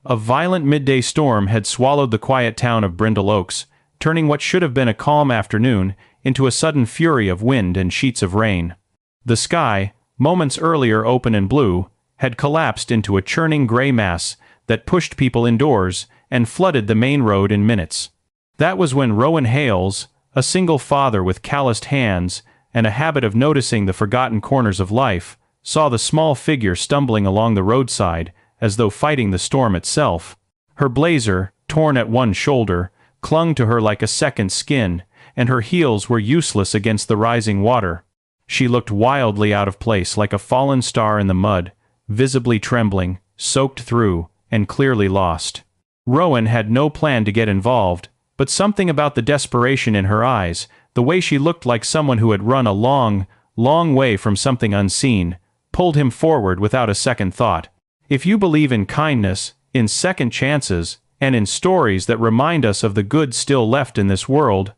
A violent midday storm had swallowed the quiet town of Brindle Oaks, turning what should have been a calm afternoon into a sudden fury of wind and sheets of rain. The sky, moments earlier open and blue, had collapsed into a churning gray mass that pushed people indoors and flooded the main road in minutes. That was when Rowan Hales, a single father with calloused hands and a habit of noticing the forgotten corners of life, saw the small figure stumbling along the roadside as though fighting the storm itself. Her blazer, torn at one shoulder, clung to her like a second skin, and her heels were useless against the rising water. She looked wildly out of place, like a fallen star in the mud, visibly trembling, soaked through, and clearly lost. Rowan had no plan to get involved, but something about the desperation in her eyes, the way she looked like someone who had run a long, long way from something unseen, pulled him forward without a second thought. If you believe in kindness, in second chances, and in stories that remind us of the good still left in this world,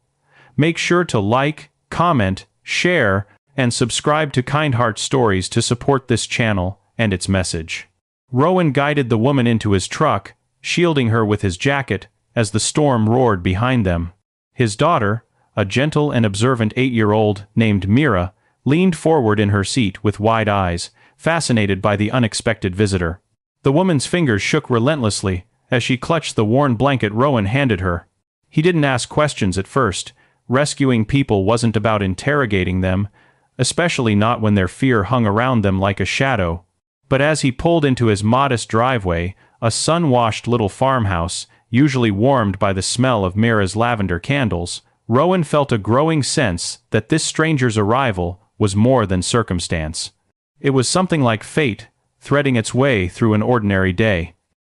make sure to like, comment, share, and subscribe to Kind Heart Stories to support this channel and its message. Rowan guided the woman into his truck, shielding her with his jacket as the storm roared behind them. His daughter, a gentle and observant 8-year-old named Mira, leaned forward in her seat with wide eyes, fascinated by the unexpected visitor. The woman's fingers shook relentlessly as she clutched the worn blanket Rowan handed her. He didn't ask questions at first. Rescuing people wasn't about interrogating them, especially not when their fear hung around them like a shadow. But as he pulled into his modest driveway, a sun-washed little farmhouse, usually warmed by the smell of Mira's lavender candles, Rowan felt a growing sense that this stranger's arrival was more than circumstance. It was something like fate, threading its way through an ordinary day.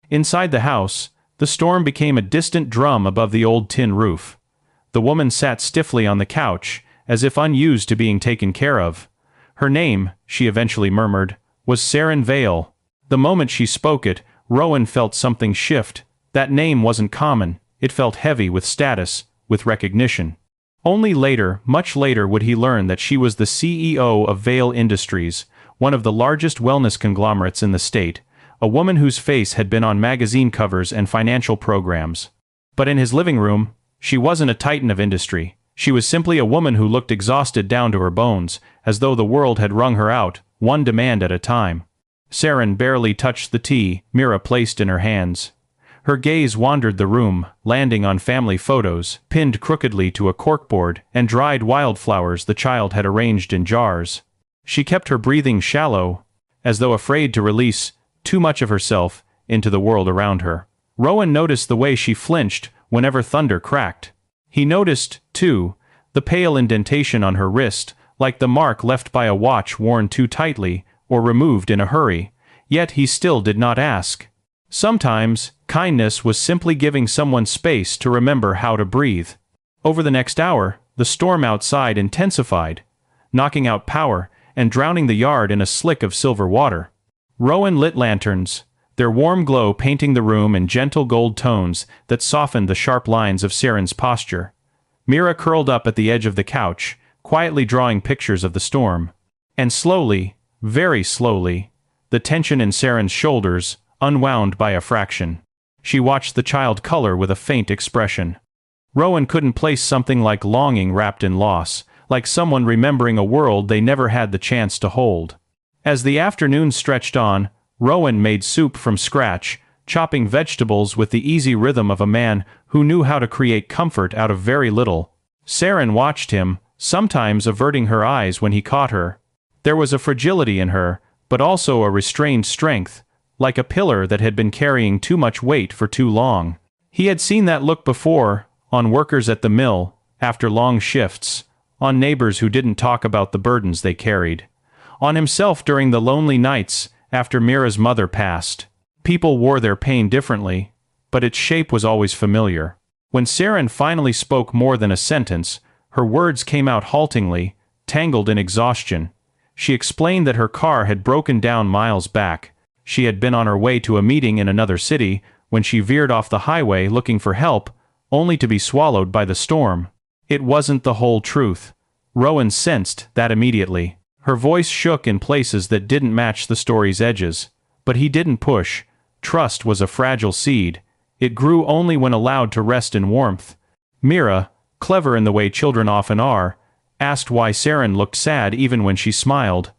Inside the house, the storm became a distant drum above the old tin roof. The woman sat stiffly on the couch, as if unused to being taken care of. Her name, she eventually murmured, was Saren Vale. The moment she spoke it, Rowan felt something shift. That name wasn't common. It felt heavy with status, with recognition. Only later, much later, would he learn that she was the CEO of Vale Industries, one of the largest wellness conglomerates in the state, a woman whose face had been on magazine covers and financial programs. But in his living room, she wasn't a titan of industry. She was simply a woman who looked exhausted down to her bones, as though the world had wrung her out, one demand at a time. Saren barely touched the tea Mira placed in her hands. Her gaze wandered the room, landing on family photos, pinned crookedly to a corkboard, and dried wildflowers the child had arranged in jars. She kept her breathing shallow, as though afraid to release too much of herself into the world around her. Rowan noticed the way she flinched whenever thunder cracked. He noticed, too, the pale indentation on her wrist, like the mark left by a watch worn too tightly or removed in a hurry, yet he still did not ask. Sometimes, kindness was simply giving someone space to remember how to breathe. Over the next hour, the storm outside intensified, knocking out power and drowning the yard in a slick of silver water. Rowan lit lanterns, their warm glow painting the room in gentle gold tones that softened the sharp lines of Saren's posture. Mira curled up at the edge of the couch, quietly drawing pictures of the storm. And slowly, very slowly, the tension in Saren's shoulders unwound by a fraction. She watched the child color with a faint expression. Rowan couldn't place something like longing wrapped in loss, like someone remembering a world they never had the chance to hold. As the afternoon stretched on, Rowan made soup from scratch, chopping vegetables with the easy rhythm of a man who knew how to create comfort out of very little. Saren watched him, sometimes averting her eyes when he caught her. There was a fragility in her, but also a restrained strength, like a pillar that had been carrying too much weight for too long. He had seen that look before, on workers at the mill, after long shifts, on neighbors who didn't talk about the burdens they carried, on himself during the lonely nights after Mira's mother passed. People wore their pain differently, but its shape was always familiar. When Saren finally spoke more than a sentence, her words came out haltingly, tangled in exhaustion. She explained that her car had broken down miles back. She had been on her way to a meeting in another city when she veered off the highway looking for help, only to be swallowed by the storm. It wasn't the whole truth. Rowan sensed that immediately. Her voice shook in places that didn't match the story's edges. But he didn't push. trust was a fragile seed. It grew only when allowed to rest in warmth. Mira, clever in the way children often are, asked why Saren looked sad even when she smiled.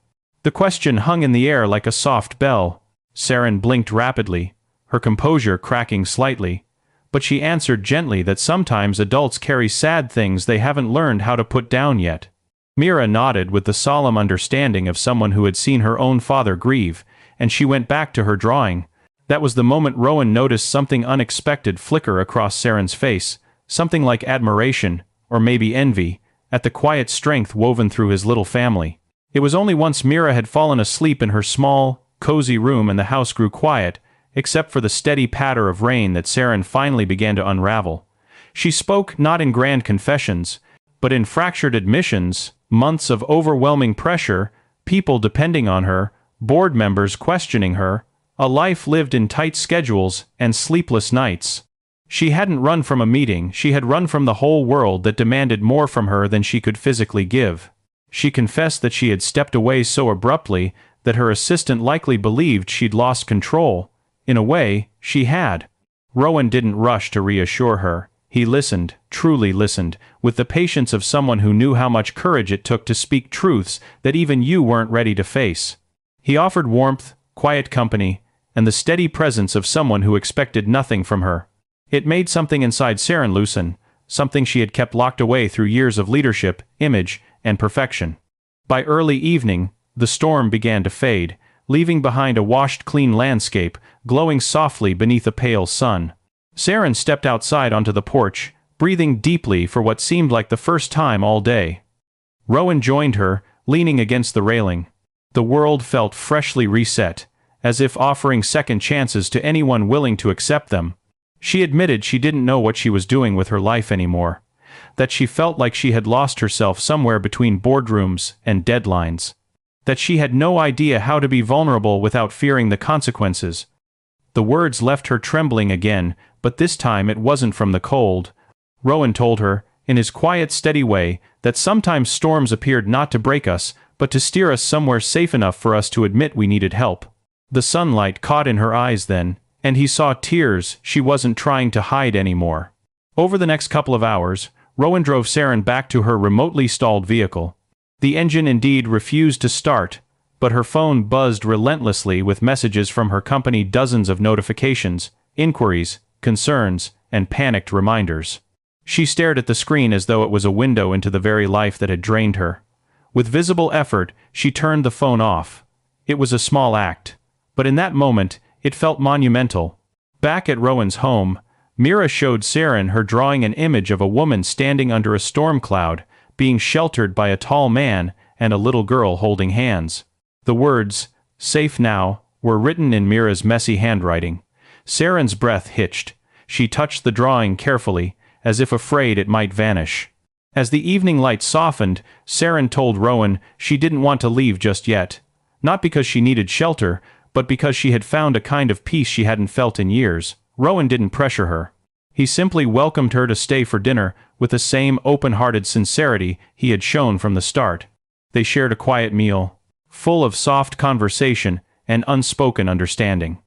The question hung in the air like a soft bell. Saren blinked rapidly, her composure cracking slightly, but she answered gently that sometimes adults carry sad things they haven't learned how to put down yet. Mira nodded with the solemn understanding of someone who had seen her own father grieve, and she went back to her drawing. That was the moment Rowan noticed something unexpected flicker across Saren's face, something like admiration, or maybe envy, at the quiet strength woven through his little family. It was only once Mira had fallen asleep in her small, cozy room and the house grew quiet, except for the steady patter of rain, that Saren finally began to unravel. She spoke not in grand confessions, but in fractured admissions, months of overwhelming pressure, people depending on her, board members questioning her, a life lived in tight schedules and sleepless nights. She hadn't run from a meeting, she had run from the whole world that demanded more from her than she could physically give. She confessed that she had stepped away so abruptly that her assistant likely believed she'd lost control. In a way, she had. Rowan didn't rush to reassure her. He listened, truly listened, with the patience of someone who knew how much courage it took to speak truths that even you weren't ready to face. He offered warmth, quiet company, and the steady presence of someone who expected nothing from her. It made something inside Saren loosen, something she had kept locked away through years of leadership, image, and perfection. By early evening, the storm began to fade, leaving behind a washed-clean landscape, glowing softly beneath a pale sun. Saren stepped outside onto the porch, breathing deeply for what seemed like the first time all day. Rowan joined her, leaning against the railing. The world felt freshly reset, as if offering second chances to anyone willing to accept them. She admitted she didn't know what she was doing with her life anymore, that she felt like she had lost herself somewhere between boardrooms and deadlines, that she had no idea how to be vulnerable without fearing the consequences. The words left her trembling again, but this time it wasn't from the cold. Rowan told her, in his quiet, steady way, that sometimes storms appeared not to break us, but to steer us somewhere safe enough for us to admit we needed help. The sunlight caught in her eyes then, and he saw tears she wasn't trying to hide anymore. Over the next couple of hours, Rowan drove Saren back to her remotely stalled vehicle. The engine indeed refused to start, but her phone buzzed relentlessly with messages from her company, dozens of notifications, inquiries, concerns, and panicked reminders. She stared at the screen as though it was a window into the very life that had drained her. With visible effort, she turned the phone off. It was a small act, but in that moment, it felt monumental. Back at Rowan's home, Mira showed Saren her drawing, an image of a woman standing under a storm cloud, being sheltered by a tall man and a little girl holding hands. The words, "Safe now," were written in Mira's messy handwriting. Saren's breath hitched. She touched the drawing carefully, as if afraid it might vanish. As the evening light softened, Saren told Rowan she didn't want to leave just yet. Not because she needed shelter, but because she had found a kind of peace she hadn't felt in years. Rowan didn't pressure her. He simply welcomed her to stay for dinner with the same open-hearted sincerity he had shown from the start. They shared a quiet meal, full of soft conversation and unspoken understanding.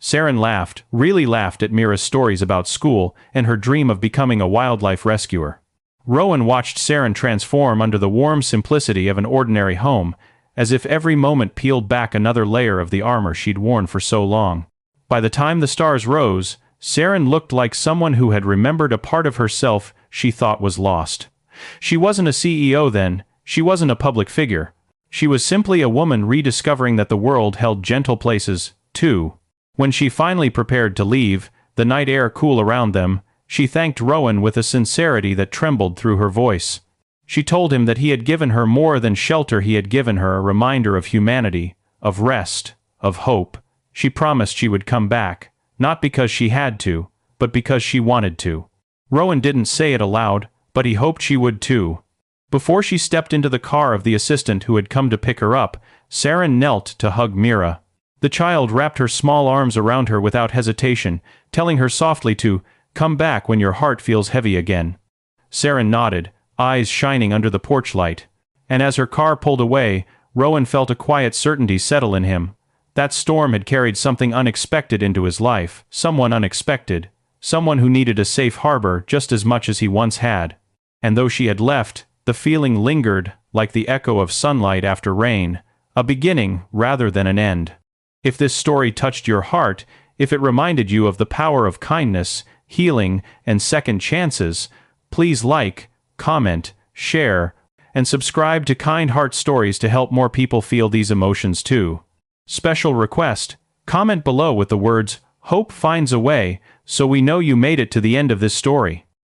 Saren laughed, really laughed at Mira's stories about school and her dream of becoming a wildlife rescuer. Rowan watched Saren transform under the warm simplicity of an ordinary home, as if every moment peeled back another layer of the armor she'd worn for so long. By the time the stars rose, Saren looked like someone who had remembered a part of herself she thought was lost. She wasn't a CEO then, she wasn't a public figure. She was simply a woman rediscovering that the world held gentle places, too. When she finally prepared to leave, the night air cool around them, she thanked Rowan with a sincerity that trembled through her voice. She told him that he had given her more than shelter, he had given her a reminder of humanity, of rest, of hope. She promised she would come back, not because she had to, but because she wanted to. Rowan didn't say it aloud, but he hoped she would too. Before she stepped into the car of the assistant who had come to pick her up, Saren knelt to hug Mira. The child wrapped her small arms around her without hesitation, telling her softly to come back when your heart feels heavy again. Saren nodded, eyes shining under the porch light. And as her car pulled away, Rowan felt a quiet certainty settle in him. That storm had carried something unexpected into his life, someone unexpected, someone who needed a safe harbor just as much as he once had. And though she had left, the feeling lingered, like the echo of sunlight after rain, a beginning rather than an end. If this story touched your heart, if it reminded you of the power of kindness, healing, and second chances, please like, comment, share, and subscribe to Kind Heart Stories to help more people feel these emotions too. Special request: comment below with the words, "Hope finds a way," so we know you made it to the end of this story.